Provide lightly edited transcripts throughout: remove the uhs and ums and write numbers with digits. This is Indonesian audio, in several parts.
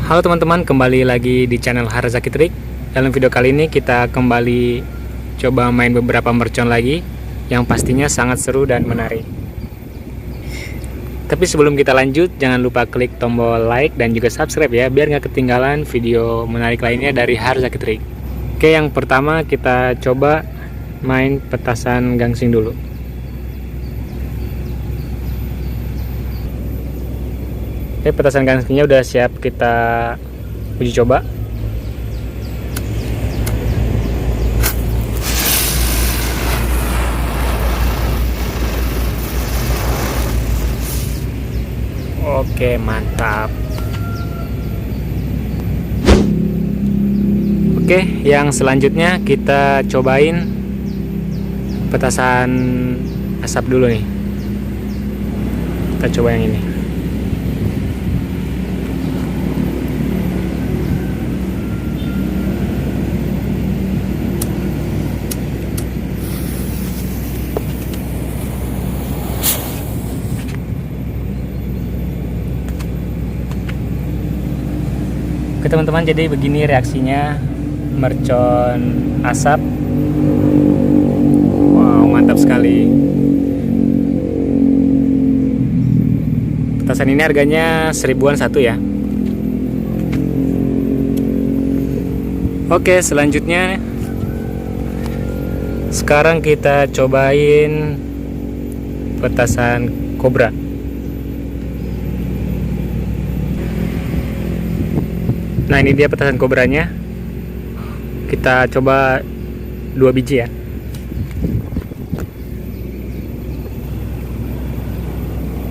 Halo teman-teman, kembali lagi di channel Harzaki Trik. Dalam video kali ini kita kembali coba main beberapa mercon lagi yang pastinya sangat seru dan menarik. Tapi sebelum kita lanjut, jangan lupa klik tombol like dan juga subscribe ya, biar nggak ketinggalan video menarik lainnya dari Harzaki Trik. Oke, yang pertama kita coba main petasan gangsing dulu. Oke, petasan gangsingnya udah siap kita uji coba. Oke, mantap. Oke, yang selanjutnya kita cobain petasan asap dulu nih. Kita coba yang ini. Oke teman-teman, jadi begini reaksinya mercon asap. Wow, mantap sekali. Petasan ini harganya 1000-an satu ya. Oke, selanjutnya sekarang kita cobain petasan kobra. Nah, ini dia petasan kobranya. Kita coba 2 biji ya.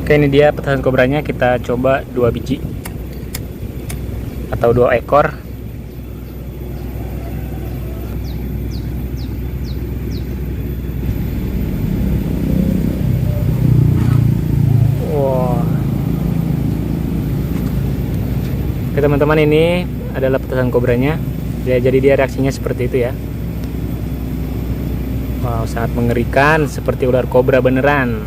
Oke, ini dia petasan kobranya. Kita coba 2 biji atau 2 ekor. Wow. Oke teman-teman, ini adalah petasan kobranya. Jadi dia reaksinya seperti itu ya. Wow, sangat mengerikan, seperti ular kobra beneran.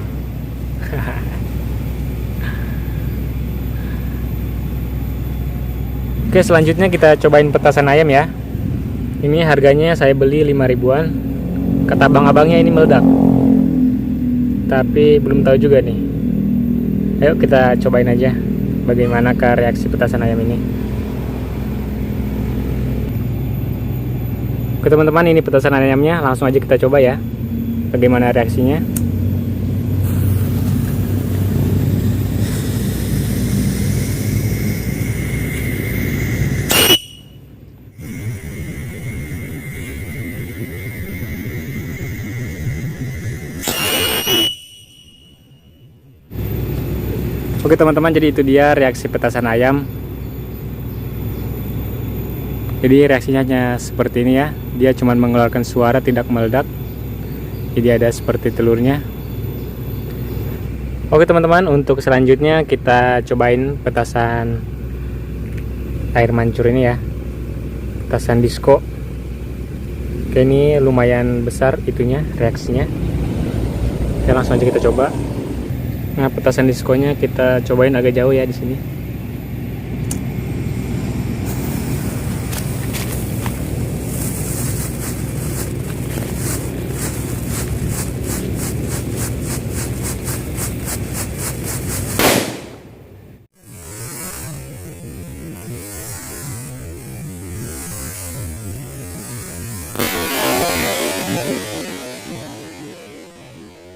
Oke, selanjutnya kita cobain petasan ayam ya. Ini harganya saya beli 5.000-an. Kata abang-abangnya ini meledak, tapi belum tahu juga nih. Ayo kita cobain aja bagaimana reaksi petasan ayam ini. Oke teman-teman, ini petasan ayamnya, langsung aja kita coba ya bagaimana reaksinya. Oke teman-teman, jadi itu dia reaksi petasan ayam. Jadi reaksinya hanya seperti ini ya. Dia cuma mengeluarkan suara, tidak meledak. Jadi ada seperti telurnya. Oke teman-teman, untuk selanjutnya kita cobain petasan air mancur ini ya. Petasan disco. Oke, ini lumayan besar itunya reaksinya. Oke, langsung aja kita coba. Nah, petasan diskonya kita cobain agak jauh ya di sini.